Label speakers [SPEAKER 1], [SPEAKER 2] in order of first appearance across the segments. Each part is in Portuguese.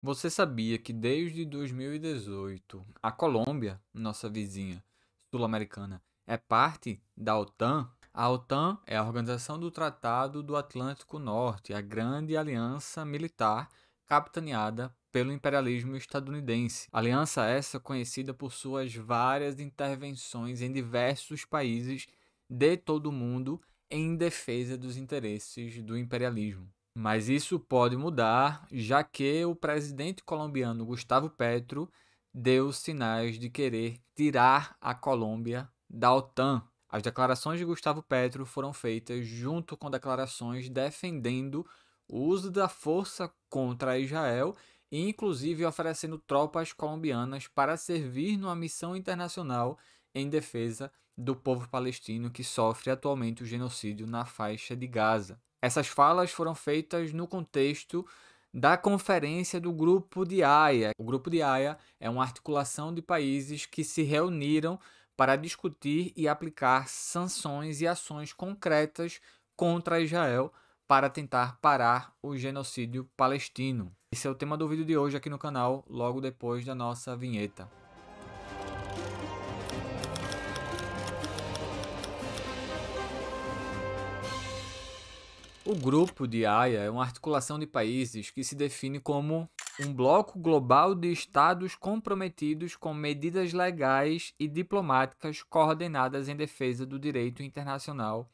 [SPEAKER 1] Você sabia que desde 2018 a Colômbia, nossa vizinha sul-americana, é parte da OTAN? A OTAN é a Organização do Tratado do Atlântico Norte, a grande aliança militar capitaneada pelo imperialismo estadunidense. Aliança essa conhecida por suas várias intervenções em diversos países de todo o mundo em defesa dos interesses do imperialismo. Mas isso pode mudar, já que o presidente colombiano Gustavo Petro deu sinais de querer tirar a Colômbia da OTAN. As declarações de Gustavo Petro foram feitas junto com declarações defendendo o uso da força contra Israel e inclusive oferecendo tropas colombianas para servir numa missão internacional em defesa do povo palestino que sofre atualmente o genocídio na faixa de Gaza. Essas falas foram feitas no contexto da conferência do Grupo de Haia. O Grupo de Haia é uma articulação de países que se reuniram para discutir e aplicar sanções e ações concretas contra Israel para tentar parar o genocídio palestino. Esse é o tema do vídeo de hoje aqui no canal, logo depois da nossa vinheta. O Grupo de Haia é uma articulação de países que se define como um bloco global de estados comprometidos com medidas legais e diplomáticas coordenadas em defesa do direito internacional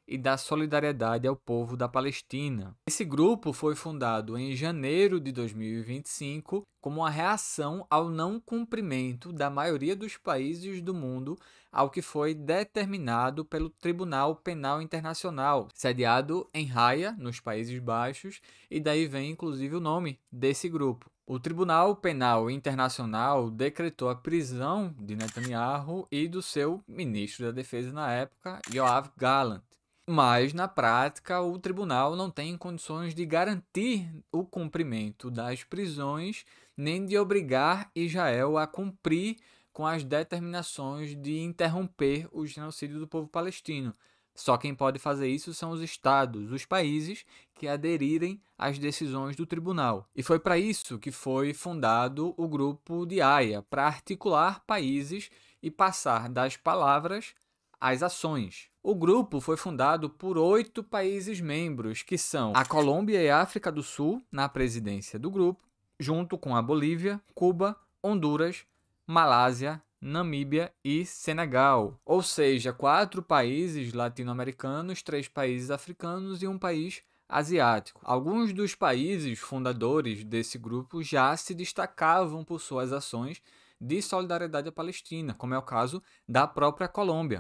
[SPEAKER 1] e da solidariedade ao povo da Palestina. Esse grupo foi fundado em janeiro de 2025 como uma reação ao não cumprimento da maioria dos países do mundo ao que foi determinado pelo Tribunal Penal Internacional, sediado em Haia, nos Países Baixos, e daí vem inclusive o nome desse grupo. O Tribunal Penal Internacional decretou a prisão de Netanyahu e do seu ministro da Defesa na época, Yoav Gallant. Mas, na prática, o tribunal não tem condições de garantir o cumprimento das prisões, nem de obrigar Israel a cumprir com as determinações de interromper o genocídio do povo palestino. Só quem pode fazer isso são os estados, os países que aderirem às decisões do tribunal. E foi para isso que foi fundado o Grupo de Haia, para articular países e passar das palavras às ações. O grupo foi fundado por 8 países membros, que são a Colômbia e a África do Sul, na presidência do grupo, junto com a Bolívia, Cuba, Honduras, Malásia, Namíbia e Senegal. Ou seja, 4 países latino-americanos, 3 países africanos e um país asiático. Alguns dos países fundadores desse grupo já se destacavam por suas ações de solidariedade à Palestina, como é o caso da própria Colômbia.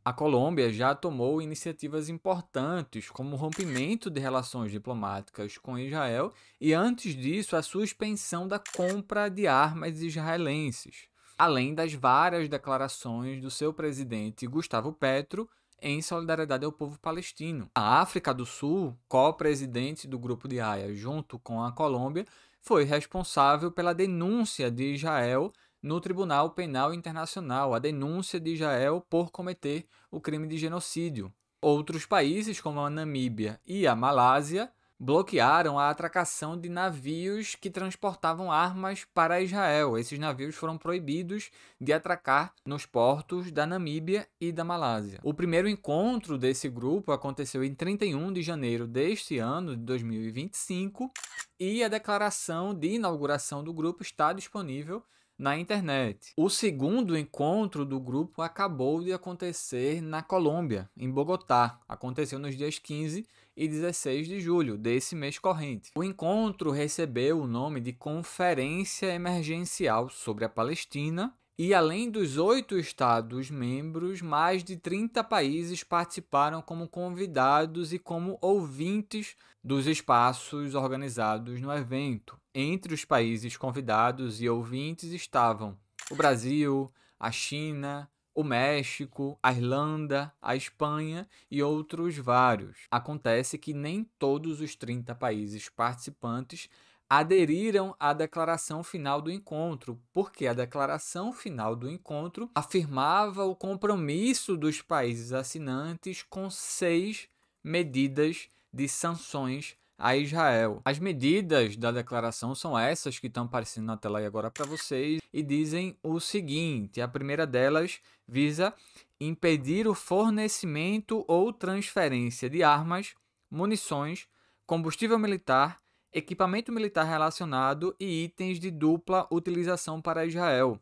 [SPEAKER 1] A Colômbia já tomou iniciativas importantes, como o rompimento de relações diplomáticas com Israel e, antes disso, a suspensão da compra de armas israelenses, além das várias declarações do seu presidente Gustavo Petro em solidariedade ao povo palestino. A África do Sul, co-presidente do Grupo de Haia junto com a Colômbia, foi responsável pela denúncia de Israel no Tribunal Penal Internacional, a denúncia de Israel por cometer o crime de genocídio. Outros países, como a Namíbia e a Malásia, bloquearam a atracação de navios que transportavam armas para Israel. Esses navios foram proibidos de atracar nos portos da Namíbia e da Malásia. O primeiro encontro desse grupo aconteceu em 31 de janeiro deste ano, de 2025, e a declaração de inauguração do grupo está disponível na internet. O segundo encontro do grupo acabou de acontecer na Colômbia, em Bogotá. Aconteceu nos dias 15 e 16 de julho desse mês corrente. O encontro recebeu o nome de Conferência Emergencial sobre a Palestina e, além dos 8 estados membros, mais de 30 países participaram como convidados e como ouvintes dos espaços organizados no evento. Entre os países convidados e ouvintes estavam o Brasil, a China, o México, a Irlanda, a Espanha e outros vários. Acontece que nem todos os 30 países participantes aderiram à declaração final do encontro, porque a declaração final do encontro afirmava o compromisso dos países assinantes com 6 medidas de sanções a Israel. As medidas da declaração são essas que estão aparecendo na tela aí agora para vocês e dizem o seguinte: a primeira delas visa impedir o fornecimento ou transferência de armas, munições, combustível militar, equipamento militar relacionado e itens de dupla utilização para Israel.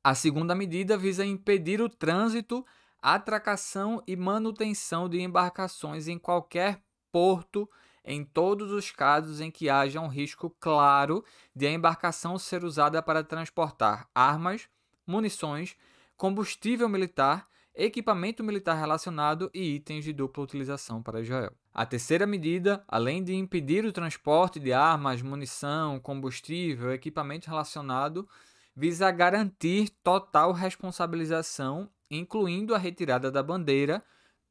[SPEAKER 1] A segunda medida visa impedir o trânsito, atracação e manutenção de embarcações em qualquer porto, em todos os casos em que haja um risco claro de a embarcação ser usada para transportar armas, munições, combustível militar, equipamento militar relacionado e itens de dupla utilização para Israel. A terceira medida, além de impedir o transporte de armas, munição, combustível, equipamento relacionado, visa garantir total responsabilização, incluindo a retirada da bandeira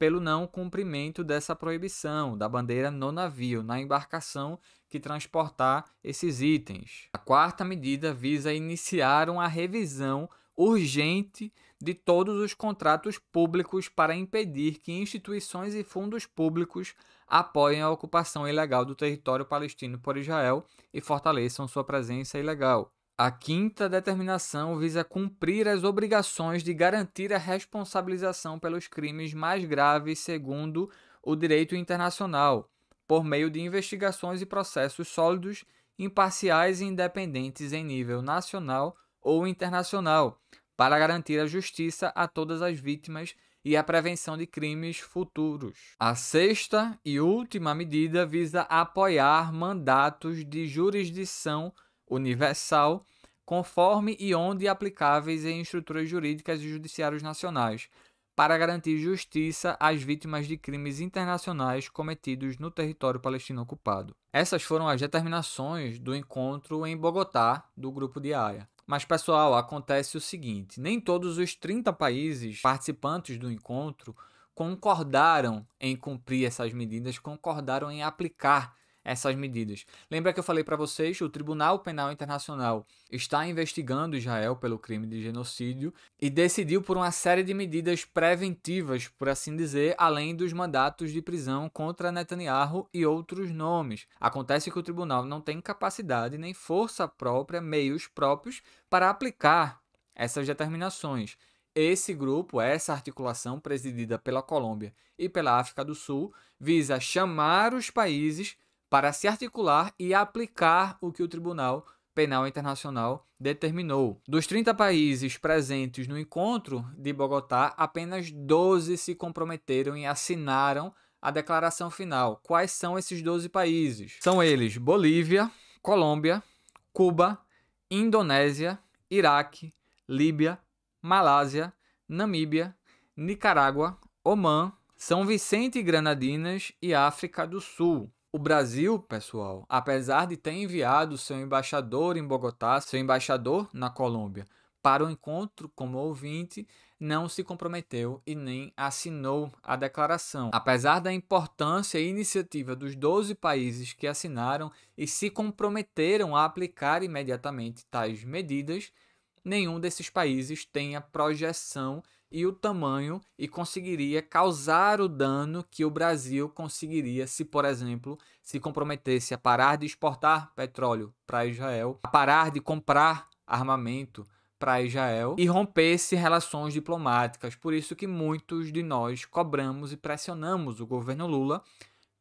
[SPEAKER 1] pelo não cumprimento dessa proibição, da bandeira no navio, na embarcação que transportar esses itens. A quarta medida visa iniciar uma revisão urgente de todos os contratos públicos para impedir que instituições e fundos públicos apoiem a ocupação ilegal do território palestino por Israel e fortaleçam sua presença ilegal. A quinta determinação visa cumprir as obrigações de garantir a responsabilização pelos crimes mais graves segundo o direito internacional, por meio de investigações e processos sólidos, imparciais e independentes em nível nacional ou internacional, para garantir a justiça a todas as vítimas e a prevenção de crimes futuros. A sexta e última medida visa apoiar mandatos de jurisdição universal, conforme e onde aplicáveis em estruturas jurídicas e judiciários nacionais, para garantir justiça às vítimas de crimes internacionais cometidos no território palestino ocupado. Essas foram as determinações do encontro em Bogotá do Grupo de Haia. Mas, pessoal, acontece o seguinte: nem todos os 30 países participantes do encontro concordaram em cumprir essas medidas, concordaram em aplicar essas medidas. Lembra que eu falei para vocês, o Tribunal Penal Internacional está investigando Israel pelo crime de genocídio e decidiu por uma série de medidas preventivas, por assim dizer, além dos mandatos de prisão contra Netanyahu e outros nomes. Acontece que o tribunal não tem capacidade nem força própria, meios próprios para aplicar essas determinações. Esse grupo, essa articulação presidida pela Colômbia e pela África do Sul, visa chamar os países para se articular e aplicar o que o Tribunal Penal Internacional determinou. Dos 30 países presentes no encontro de Bogotá, apenas 12 se comprometeram e assinaram a declaração final. Quais são esses 12 países? São eles: Bolívia, Colômbia, Cuba, Indonésia, Iraque, Líbia, Malásia, Namíbia, Nicarágua, Omã, São Vicente e Granadinas e África do Sul. O Brasil, pessoal, apesar de ter enviado seu embaixador em Bogotá, seu embaixador na Colômbia, para o encontro como ouvinte, não se comprometeu e nem assinou a declaração. Apesar da importância e iniciativa dos 12 países que assinaram e se comprometeram a aplicar imediatamente tais medidas, nenhum desses países tem a projeção e o tamanho e conseguiria causar o dano que o Brasil conseguiria se, por exemplo, se comprometesse a parar de exportar petróleo para Israel, a parar de comprar armamento para Israel e rompesse relações diplomáticas. Por isso que muitos de nós cobramos e pressionamos o governo Lula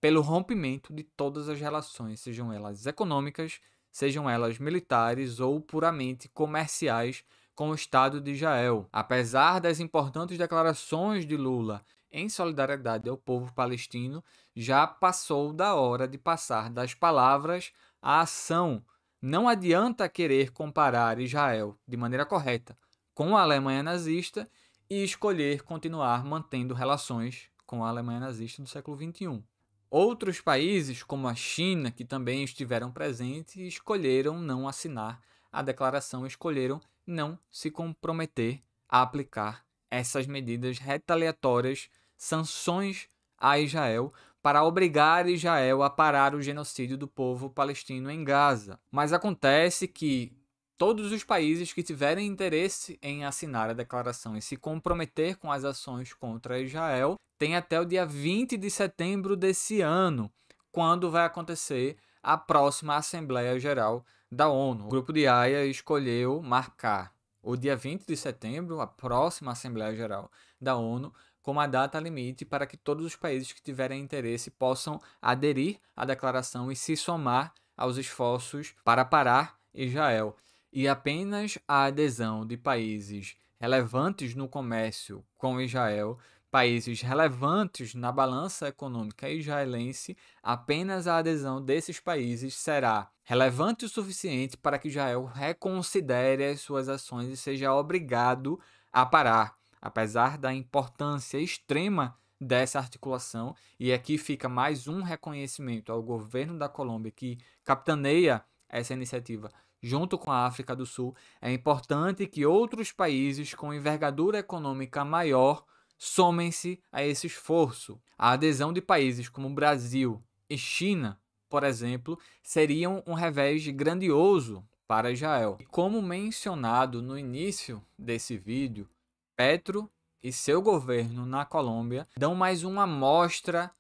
[SPEAKER 1] pelo rompimento de todas as relações, sejam elas econômicas, sejam elas militares ou puramente comerciais, com o Estado de Israel. Apesar das importantes declarações de Lula em solidariedade ao povo palestino, já passou da hora de passar das palavras à ação. Não adianta querer comparar Israel de maneira correta com a Alemanha nazista e escolher continuar mantendo relações com a Alemanha nazista do século XXI. Outros países, como a China, que também estiveram presentes, escolheram não assinar a declaração, escolheram não se comprometer a aplicar essas medidas retaliatórias, sanções a Israel, para obrigar Israel a parar o genocídio do povo palestino em Gaza. Mas acontece que todos os países que tiverem interesse em assinar a declaração e se comprometer com as ações contra Israel têm até o dia 20 de setembro desse ano, quando vai acontecer a próxima Assembleia Geral da ONU. O Grupo de Haia escolheu marcar o dia 20 de setembro, a próxima Assembleia Geral da ONU, como a data limite para que todos os países que tiverem interesse possam aderir à declaração e se somar aos esforços para parar Israel. E apenas a adesão de países relevantes no comércio com Israel, países relevantes na balança econômica israelense, apenas a adesão desses países será relevante o suficiente para que Israel reconsidere as suas ações e seja obrigado a parar, apesar da importância extrema dessa articulação. E aqui fica mais um reconhecimento ao governo da Colômbia, que capitaneia essa iniciativa junto com a África do Sul. É importante que outros países com envergadura econômica maior somem-se a esse esforço. A adesão de países como Brasil e China, por exemplo, seriam um revés grandioso para Israel. E como mencionado no início desse vídeo, Petro e seu governo na Colômbia dão mais uma amostra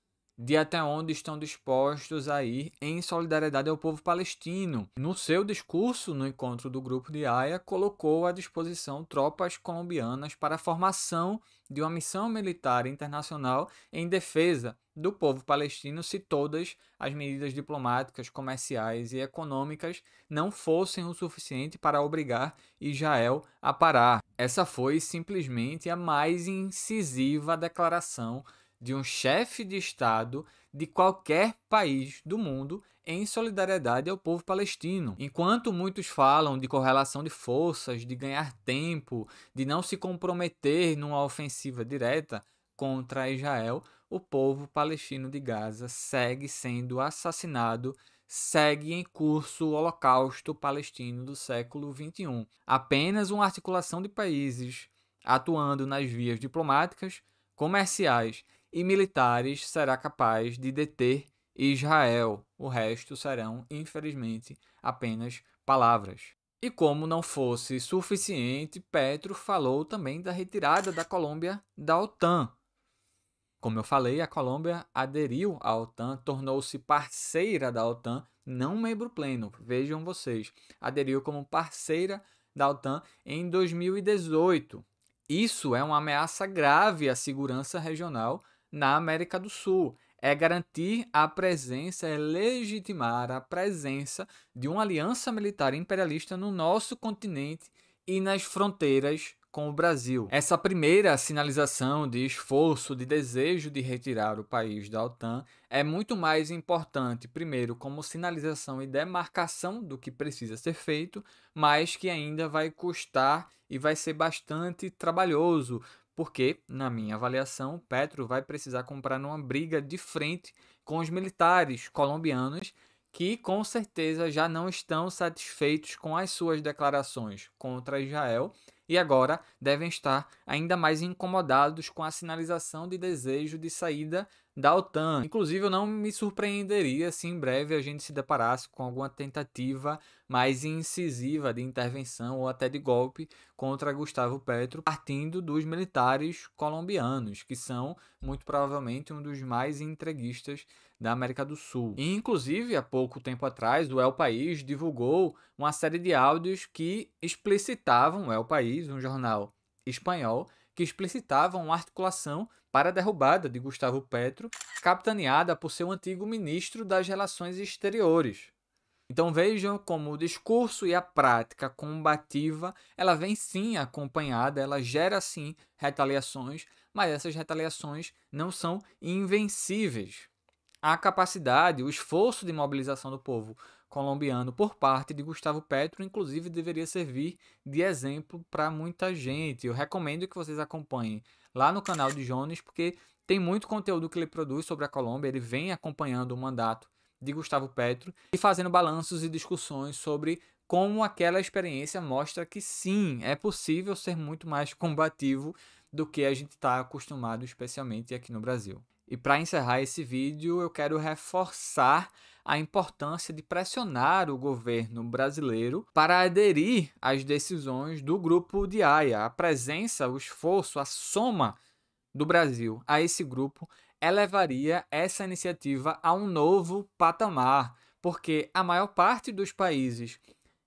[SPEAKER 1] de até onde estão dispostos a ir em solidariedade ao povo palestino. No seu discurso no encontro do Grupo de Haia, colocou à disposição tropas colombianas para a formação de uma missão militar internacional em defesa do povo palestino se todas as medidas diplomáticas, comerciais e econômicas não fossem o suficiente para obrigar Israel a parar. Essa foi simplesmente a mais incisiva declaração de um chefe de Estado de qualquer país do mundo em solidariedade ao povo palestino. Enquanto muitos falam de correlação de forças, de ganhar tempo, de não se comprometer numa ofensiva direta contra Israel, o povo palestino de Gaza segue sendo assassinado, segue em curso o Holocausto palestino do século XXI. Apenas uma articulação de países atuando nas vias diplomáticas, comerciais e militares será capaz de deter Israel. O resto serão, infelizmente, apenas palavras. E como não fosse suficiente, Petro falou também da retirada da Colômbia da OTAN. Como eu falei, a Colômbia aderiu à OTAN, tornou-se parceira da OTAN, não membro pleno. Vejam vocês, aderiu como parceira da OTAN em 2018. Isso é uma ameaça grave à segurança regional na América do Sul. É garantir a presença, é legitimar a presença de uma aliança militar imperialista no nosso continente e nas fronteiras com o Brasil. Essa primeira sinalização de esforço, de desejo de retirar o país da OTAN é muito mais importante, primeiro, como sinalização e demarcação do que precisa ser feito, mas que ainda vai custar e vai ser bastante trabalhoso, porque, na minha avaliação, Petro vai precisar comprar numa briga de frente com os militares colombianos que, com certeza, já não estão satisfeitos com as suas declarações contra Israel e agora devem estar ainda mais incomodados com a sinalização de desejo de saída da OTAN. Inclusive, eu não me surpreenderia se em breve a gente se deparasse com alguma tentativa mais incisiva de intervenção ou até de golpe contra Gustavo Petro, partindo dos militares colombianos, que são muito provavelmente um dos mais entreguistas da América do Sul. E, inclusive, há pouco tempo atrás, o El País divulgou uma série de áudios que explicitavam, o El País, um jornal espanhol, que explicitavam uma articulação para a derrubada de Gustavo Petro, capitaneada por seu antigo ministro das Relações Exteriores. Então vejam como o discurso e a prática combativa, ela vem sim acompanhada, ela gera sim retaliações, mas essas retaliações não são invencíveis. A capacidade, o esforço de mobilização do povo colombiano por parte de Gustavo Petro, inclusive, deveria servir de exemplo para muita gente. Eu recomendo que vocês acompanhem lá no canal de Jones, porque tem muito conteúdo que ele produz sobre a Colômbia, ele vem acompanhando o mandato de Gustavo Petro e fazendo balanços e discussões sobre como aquela experiência mostra que sim, é possível ser muito mais combativo do que a gente está acostumado, especialmente aqui no Brasil. E para encerrar esse vídeo, eu quero reforçar a importância de pressionar o governo brasileiro para aderir às decisões do Grupo de Haia. A presença, o esforço, a soma do Brasil a esse grupo elevaria essa iniciativa a um novo patamar, porque a maior parte dos países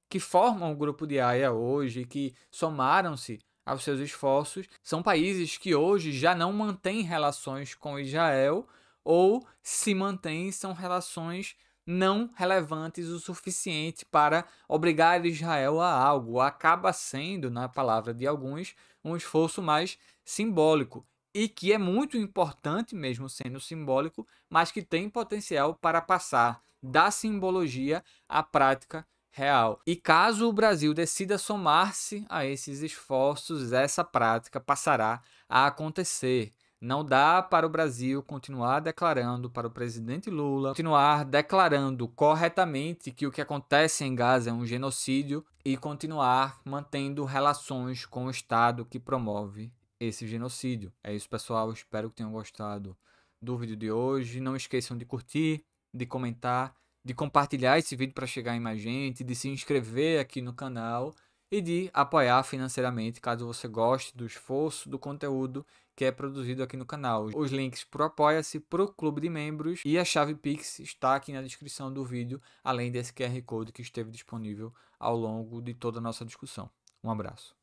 [SPEAKER 1] que formam o grupo de Haia hoje, que somaram-se aos seus esforços, são países que hoje já não mantêm relações com Israel ou se mantêm são relações não relevantes o suficiente para obrigar Israel a algo. Acaba sendo, na palavra de alguns, um esforço mais simbólico e que é muito importante, mesmo sendo simbólico, mas que tem potencial para passar da simbologia à prática real. E caso o Brasil decida somar-se a esses esforços, essa prática passará a acontecer. Não dá para o Brasil continuar declarando para o presidente Lula, continuar declarando corretamente que o que acontece em Gaza é um genocídio e continuar mantendo relações com o Estado que promove esse genocídio. É isso, pessoal. Espero que tenham gostado do vídeo de hoje. Não esqueçam de curtir, de comentar, de compartilhar esse vídeo para chegar em mais gente, de se inscrever aqui no canal e de apoiar financeiramente caso você goste do esforço, do conteúdo que é produzido aqui no canal. Os links para o Apoia-se, para o Clube de Membros e a chave Pix está aqui na descrição do vídeo, além desse QR Code que esteve disponível ao longo de toda a nossa discussão. Um abraço.